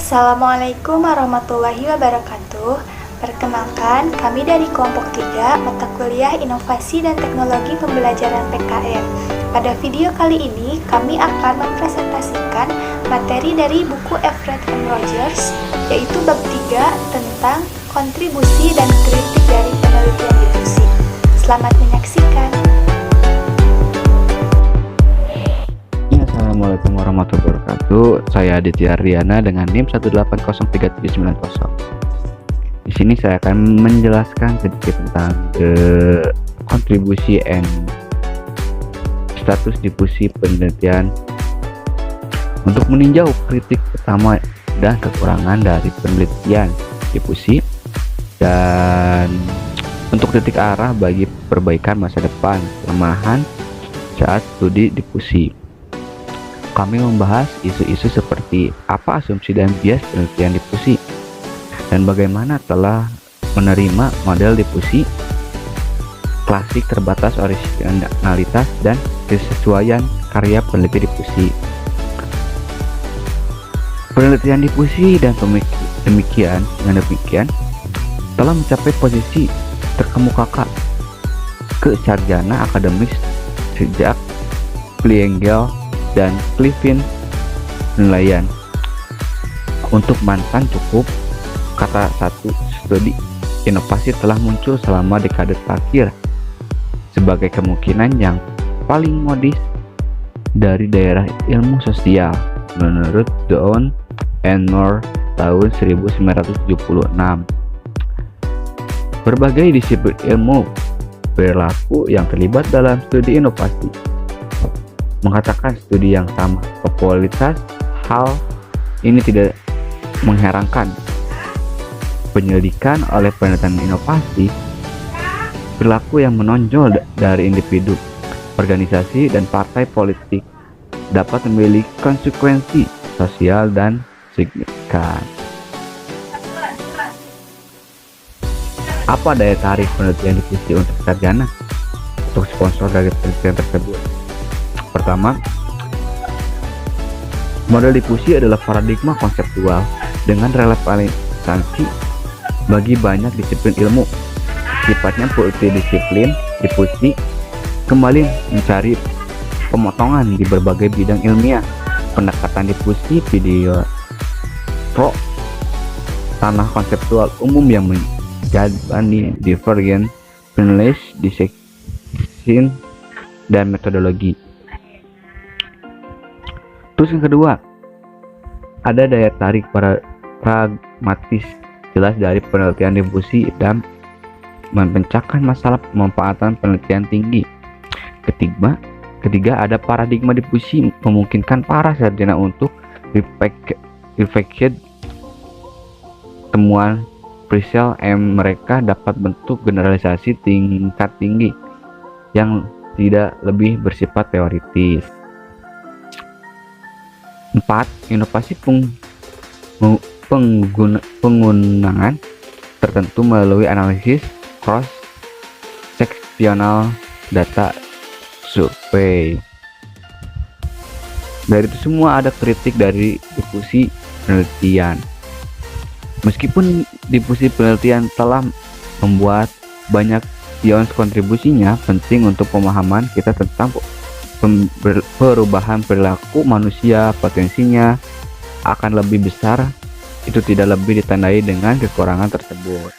Assalamualaikum warahmatullahi wabarakatuh. Perkenalkan, kami dari kelompok 3 mata kuliah Inovasi dan Teknologi Pembelajaran PKN. Pada video kali ini, kami akan mempresentasikan materi dari buku Everett M. Rogers, yaitu bab 3 tentang kontribusi dan kritik dari penelitian difusi. Selamat menyaksikan. Assalamualaikum warahmatullahi wabarakatuh. Saya Aditya Riana dengan NIM 1803790. Di sini saya akan menjelaskan sedikit tentang kontribusi and status difusi penelitian untuk meninjau kritik pertama dan kekurangan dari penelitian difusi dan untuk titik arah bagi perbaikan masa depan kelemahan saat studi difusi. Kami membahas isu-isu seperti apa asumsi dan bias penelitian difusi dan bagaimana telah menerima model difusi klasik terbatas originalitas dan kesesuaian karya peneliti difusi. Penelitian difusi dan demikian telah mencapai posisi terkemuka ke sarjana akademis sejak Pliengel dan Clifton penilaian. Untuk mantan cukup kata satu studi inovasi telah muncul selama dekade terakhir sebagai kemungkinan yang paling modis dari daerah ilmu sosial menurut Down and Moore tahun 1976. Berbagai disiplin ilmu perilaku yang terlibat dalam studi inovasi mengatakan studi yang sama popularitas. Hal ini tidak mengherankan. Penyelidikan oleh penelitian inovasi perilaku yang menonjol dari individu, organisasi, dan partai politik dapat memiliki konsekuensi sosial dan signifikan. Apa daya tarik penelitian difusi untuk sarjana? Untuk sponsor dari penelitian tersebut, pertama, model difusi adalah paradigma konseptual dengan relevansi bagi banyak disiplin ilmu. Sifatnya multidisiplin. Difusi kembali mencari pemotongan di berbagai bidang ilmiah. Pendekatan difusi video pro tanah konseptual umum yang menjadi divergen, penulis, dissection, dan metodologi. Terus yang kedua, ada daya tarik pragmatis jelas dari penelitian difusi dan memecahkan masalah pemanfaatan penelitian tinggi. Ketiga, ada paradigma difusi memungkinkan para sarjana untuk repackage temuan Priscilla M. Mereka dapat bentuk generalisasi tingkat tinggi yang tidak lebih bersifat teoritis. 4. Inovasi penggunaan tertentu melalui analisis cross-sectional data survei. Dari itu semua ada kritik dari difusi penelitian. Meskipun difusi penelitian telah membuat banyak pions kontribusinya, penting untuk pemahaman kita tentang perubahan perilaku manusia. Potensinya akan lebih besar, itu tidak lebih ditandai dengan kekurangan tersebut.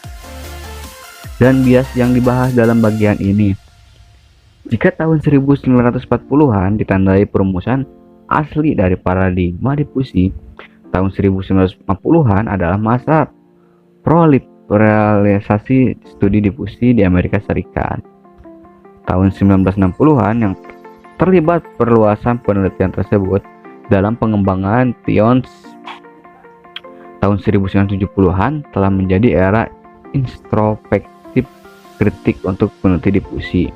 Dan bias yang dibahas dalam bagian ini, jika tahun 1940-an ditandai perumusan asli dari paradigma difusi, tahun 1950-an adalah masa proliferasi studi difusi di Amerika Serikat. Tahun 1960-an yang terlibat perluasan penelitian tersebut dalam pengembangan pions. Tahun 1970-an telah menjadi era introspektif kritik untuk peneliti difusi.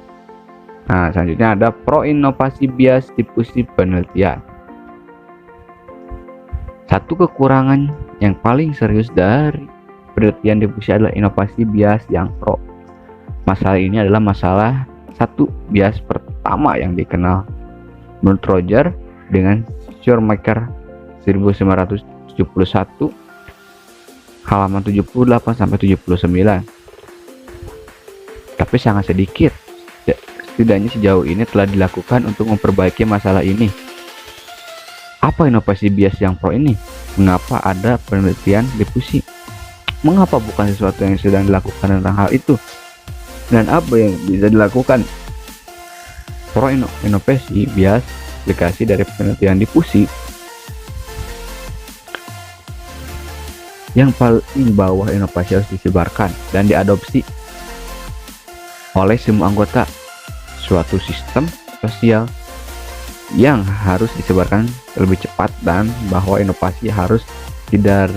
Nah, selanjutnya ada pro inovasi bias difusi penelitian. Satu kekurangan yang paling serius dari penelitian difusi adalah inovasi bias yang pro. Masalah ini adalah masalah satu bias pertama yang dikenal menurut Roger dengan Schurmacher 1971 halaman 78 sampai 79. Tapi sangat sedikit. Setidaknya sejauh ini telah dilakukan untuk memperbaiki masalah ini. Apa inovasi bias yang pro ini? Mengapa ada penelitian difusi? Mengapa bukan sesuatu yang sedang dilakukan tentang hal itu? Dan apa yang bisa dilakukan? Pro inovasi bias aplikasi dari penelitian difusi yang paling bawah inovasi harus disebarkan dan diadopsi oleh semua anggota suatu sistem sosial yang harus disebarkan lebih cepat, dan bahwa inovasi harus tidak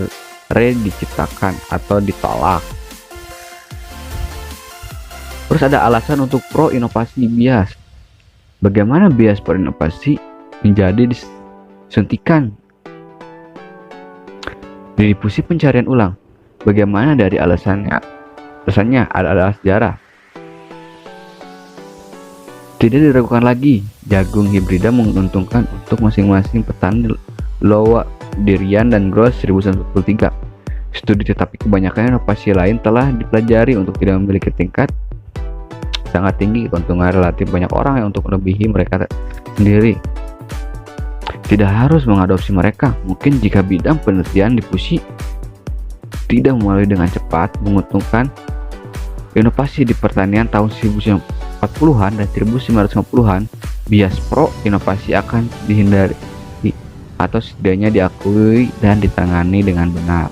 diciptakan atau ditolak. Terus ada alasan untuk pro inovasi bias. Bagaimana bias pro inovasi menjadi disuntikan di difusi pencarian ulang? Bagaimana dari alasannya? Alasannya adalah sejarah. Tidak diragukan lagi, jagung hibrida menguntungkan untuk masing-masing petani Iowa, Durian, dan Gross 1943. Studi tetapi kebanyakan inovasi lain telah dipelajari untuk tidak memiliki tingkat sangat tinggi keuntungan relatif banyak orang yang untuk melebihi mereka sendiri. Tidak harus mengadopsi mereka. Mungkin jika bidang penelitian difusi tidak melalui dengan cepat menguntungkan inovasi di pertanian tahun 1940-an dan 1950-an, bias pro inovasi akan dihindari atau setidaknya diakui dan ditangani dengan benar.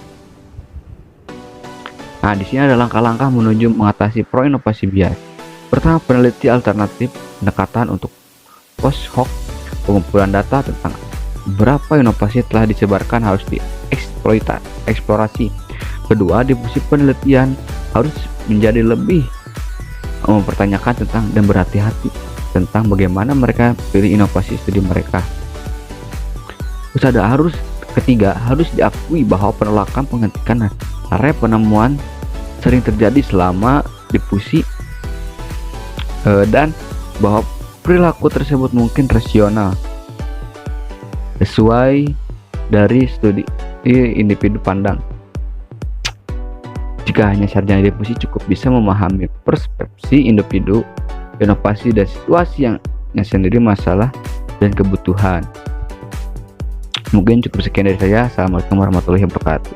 Nah, di sini ada langkah-langkah menuju mengatasi pro inovasi bias. Pertama, peneliti alternatif pendekatan untuk post hoc, pengumpulan data tentang berapa inovasi telah disebarkan harus dieksplorasi. Kedua, difusi penelitian harus menjadi lebih mempertanyakan tentang dan berhati-hati tentang bagaimana mereka pilih inovasi studi mereka. Terus ada ketiga, harus diakui bahwa penolakan penghentian area penemuan sering terjadi selama difusi dan bahwa perilaku tersebut mungkin rasional sesuai dari studi individu pandang. Jika hanya sarjana difusi cukup bisa memahami persepsi individu, inovasi, dan situasi yang sendiri masalah dan kebutuhan. Mungkin cukup sekian dari saya. Assalamualaikum warahmatullahi wabarakatuh.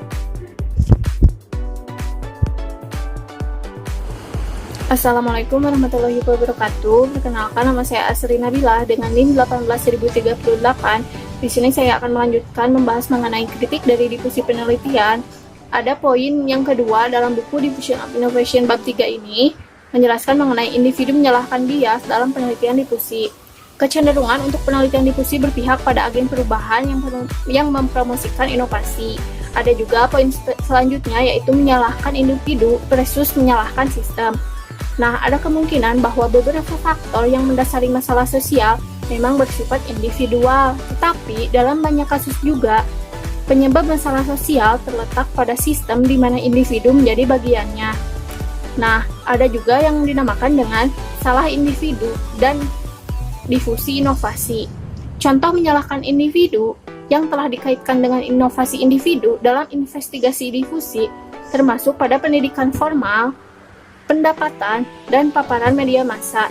Assalamualaikum warahmatullahi wabarakatuh. Perkenalkan, nama saya Asri Nabila dengan NIM 18038. Di sini saya akan melanjutkan membahas mengenai kritik dari difusi penelitian. Ada poin yang kedua dalam buku Diffusion of Innovation bab 3 ini menjelaskan mengenai individu menyalahkan bias dalam penelitian difusi. Kecenderungan untuk penelitian difusi berpihak pada agen perubahan yang mempromosikan inovasi. Ada juga poin selanjutnya, yaitu menyalahkan individu versus menyalahkan sistem. Nah, ada kemungkinan bahwa beberapa faktor yang mendasari masalah sosial memang bersifat individual, tetapi dalam banyak kasus juga penyebab masalah sosial terletak pada sistem di mana individu menjadi bagiannya. Nah, ada juga yang dinamakan dengan salah individu dan difusi inovasi. Contoh menyalahkan individu yang telah dikaitkan dengan inovasi individu dalam investigasi difusi termasuk pada pendidikan formal, pendapatan, dan paparan media massa.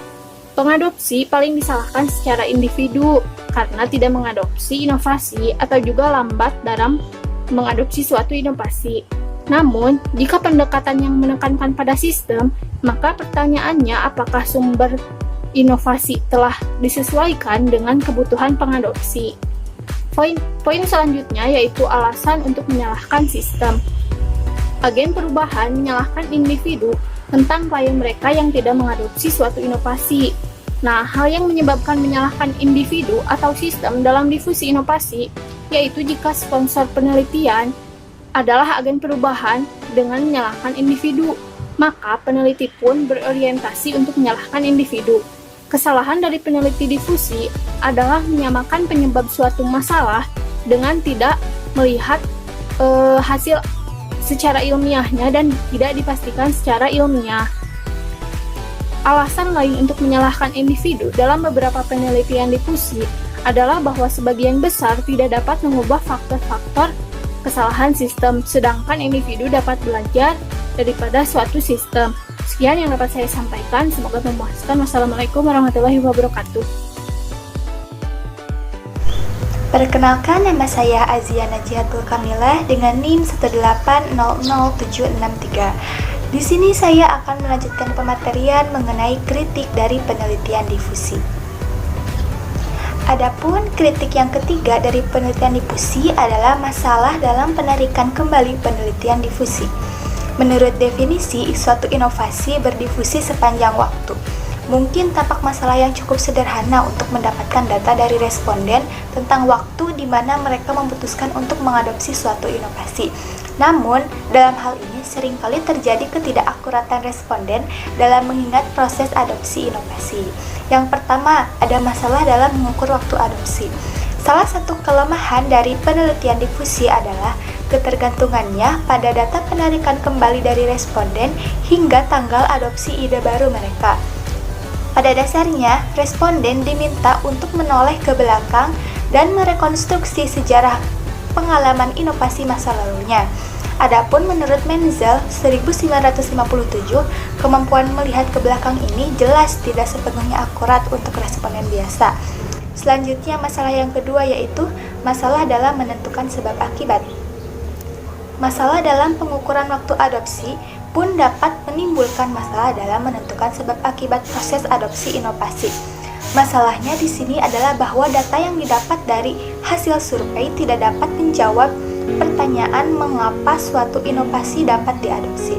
Pengadopsi paling disalahkan secara individu karena tidak mengadopsi inovasi atau juga lambat dalam mengadopsi suatu inovasi. Namun, jika pendekatan yang menekankan pada sistem, maka pertanyaannya apakah sumber inovasi telah disesuaikan dengan kebutuhan pengadopsi. Poin selanjutnya yaitu alasan untuk menyalahkan sistem. Agen perubahan menyalahkan individu tentang klien mereka yang tidak mengadopsi suatu inovasi. Nah, hal yang menyebabkan menyalahkan individu atau sistem dalam difusi inovasi yaitu jika sponsor penelitian adalah agen perubahan dengan menyalahkan individu, maka peneliti pun berorientasi untuk menyalahkan individu. Kesalahan dari peneliti difusi adalah menyamakan penyebab suatu masalah dengan tidak melihat hasil secara ilmiahnya dan tidak dipastikan secara ilmiah. Alasan lain untuk menyalahkan individu dalam beberapa penelitian difusi adalah bahwa sebagian besar tidak dapat mengubah faktor-faktor kesalahan sistem, sedangkan individu dapat belajar daripada suatu sistem. Sekian yang dapat saya sampaikan, semoga memuaskan. Wassalamualaikum warahmatullahi wabarakatuh. Perkenalkan, nama saya Azia Najihatul Kamilah dengan NIM 1800763. Di sini saya akan melanjutkan pematerian mengenai kritik dari penelitian difusi. Adapun kritik yang ketiga dari penelitian difusi adalah masalah dalam penarikan kembali penelitian difusi. Menurut definisi, suatu inovasi berdifusi sepanjang waktu. Mungkin tampak masalah yang cukup sederhana untuk mendapatkan data dari responden tentang waktu di mana mereka memutuskan untuk mengadopsi suatu inovasi. Namun, dalam hal ini seringkali terjadi ketidakakuratan responden dalam mengingat proses adopsi inovasi. Yang pertama, ada masalah dalam mengukur waktu adopsi. Salah satu kelemahan dari penelitian difusi adalah ketergantungannya pada data penarikan kembali dari responden hingga tanggal adopsi ide baru mereka. Pada dasarnya, responden diminta untuk menoleh ke belakang dan merekonstruksi sejarah pengalaman inovasi masa lalunya. Adapun menurut Menzel 1957, kemampuan melihat ke belakang ini jelas tidak sepenuhnya akurat untuk responden biasa. Selanjutnya, masalah yang kedua yaitu masalah dalam menentukan sebab akibat. Masalah dalam pengukuran waktu adopsi pun dapat menimbulkan masalah dalam menentukan sebab akibat proses adopsi inovasi. Masalahnya di sini adalah bahwa data yang didapat dari hasil survei tidak dapat menjawab pertanyaan mengapa suatu inovasi dapat diadopsi.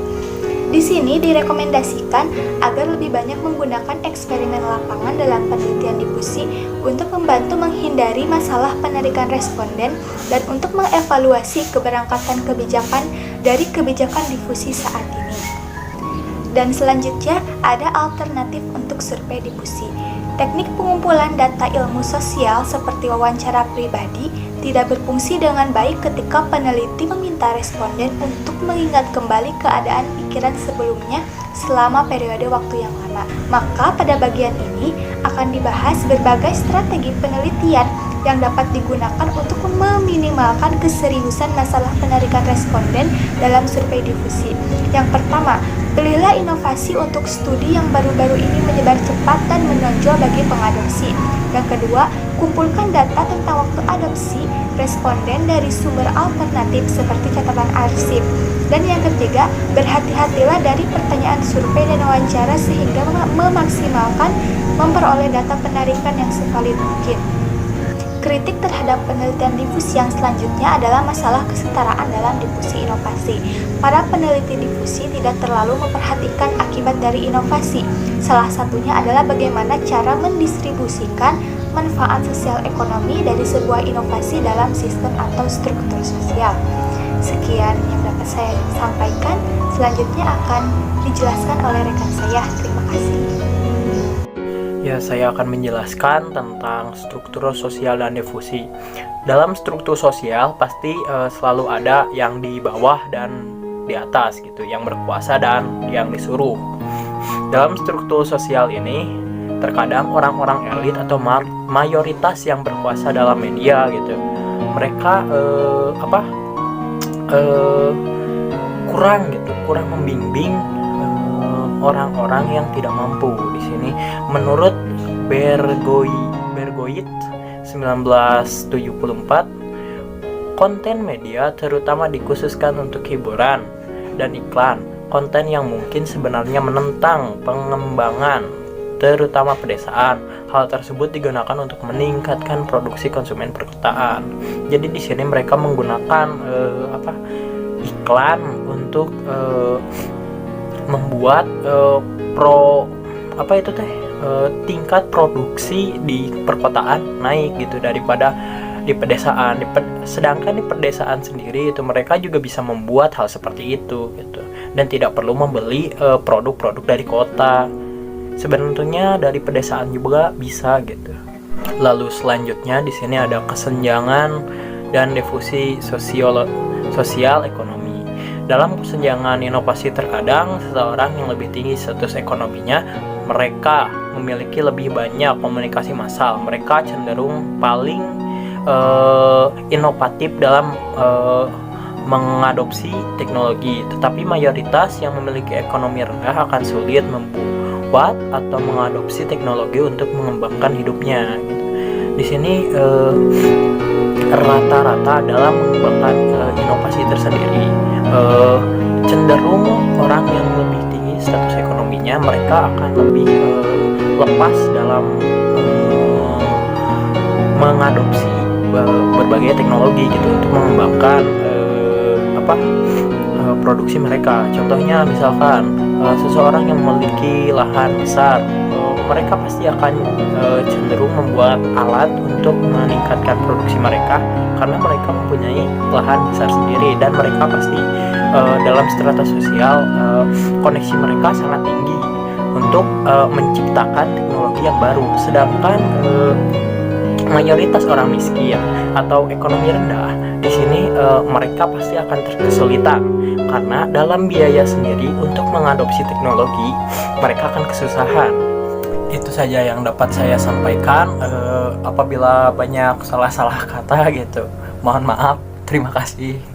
Di sini direkomendasikan agar lebih banyak menggunakan eksperimen lapangan dalam penelitian difusi untuk membantu menghindari masalah penarikan responden dan untuk mengevaluasi keberangkatan kebijakan dari kebijakan difusi saat ini. Dan selanjutnya ada alternatif untuk survei difusi. Teknik pengumpulan data ilmu sosial seperti wawancara pribadi tidak berfungsi dengan baik ketika peneliti meminta responden untuk mengingat kembali keadaan pikiran sebelumnya selama periode waktu yang lama. Maka pada bagian ini akan dibahas berbagai strategi penelitian yang dapat digunakan untuk meminimalkan keseriusan masalah penarikan responden dalam survei difusi. Yang pertama, pilihlah inovasi untuk studi yang baru-baru ini menyebar cepat dan menonjol bagi pengadopsi. Yang kedua, kumpulkan data tentang waktu adopsi responden dari sumber alternatif seperti catatan arsip. Dan yang ketiga, berhati-hatilah dari pertanyaan survei dan wawancara sehingga memaksimalkan memperoleh data penarikan yang sevalid mungkin. Kritik terhadap penelitian difusi yang selanjutnya adalah masalah kesetaraan dalam difusi inovasi. Para peneliti difusi tidak terlalu memperhatikan akibat dari inovasi. Salah satunya adalah bagaimana cara mendistribusikan manfaat sosial ekonomi dari sebuah inovasi dalam sistem atau struktur sosial. Sekian yang dapat saya sampaikan, selanjutnya akan dijelaskan oleh rekan saya. Terima kasih. Ya, saya akan menjelaskan tentang struktur sosial dan difusi. Dalam struktur sosial pasti selalu ada yang di bawah dan di atas gitu, yang berkuasa dan yang disuruh. Dalam struktur sosial ini terkadang orang-orang elit atau mayoritas yang berkuasa dalam media gitu, mereka kurang membimbing orang-orang yang tidak mampu. Di sini menurut Bergoit 1974, konten media terutama dikhususkan untuk hiburan dan iklan, konten yang mungkin sebenarnya menentang pengembangan terutama pedesaan. Hal tersebut digunakan untuk meningkatkan produksi konsumen perkotaan. Jadi di sini mereka menggunakan iklan untuk membuat tingkat produksi di perkotaan naik gitu daripada di pedesaan. Sedangkan di pedesaan sendiri itu mereka juga bisa membuat hal seperti itu gitu, dan tidak perlu membeli produk-produk dari kota. Sebenarnya dari pedesaan juga bisa gitu. Lalu selanjutnya di sini ada kesenjangan dan difusi sosial ekonomi. Dalam kesenjangan inovasi terkadang seseorang yang lebih tinggi status ekonominya, mereka memiliki lebih banyak komunikasi massal. Mereka cenderung paling inovatif dalam mengadopsi teknologi, tetapi mayoritas yang memiliki ekonomi rendah akan sulit membuat atau mengadopsi teknologi untuk mengembangkan hidupnya. Gitu. Di sini rata-rata dalam mengembangkan inovasi tersendiri, cenderung orang yang lebih tinggi status ekonominya mereka akan lebih lepas dalam mengadopsi berbagai teknologi gitu untuk mengembangkan produksi mereka. Contohnya misalkan seseorang yang memiliki lahan besar, mereka pasti akan cenderung membuat alat untuk meningkatkan produksi mereka karena mereka mempunyai lahan besar sendiri, dan mereka pasti dalam strata sosial koneksi mereka sangat tinggi untuk menciptakan teknologi yang baru. Sedangkan mayoritas orang miskin atau ekonomi rendah di sini mereka pasti akan kesulitan karena dalam biaya sendiri untuk mengadopsi teknologi mereka akan kesusahan. Itu saja yang dapat saya sampaikan. Apabila banyak salah-salah kata gitu, mohon maaf. Terima kasih.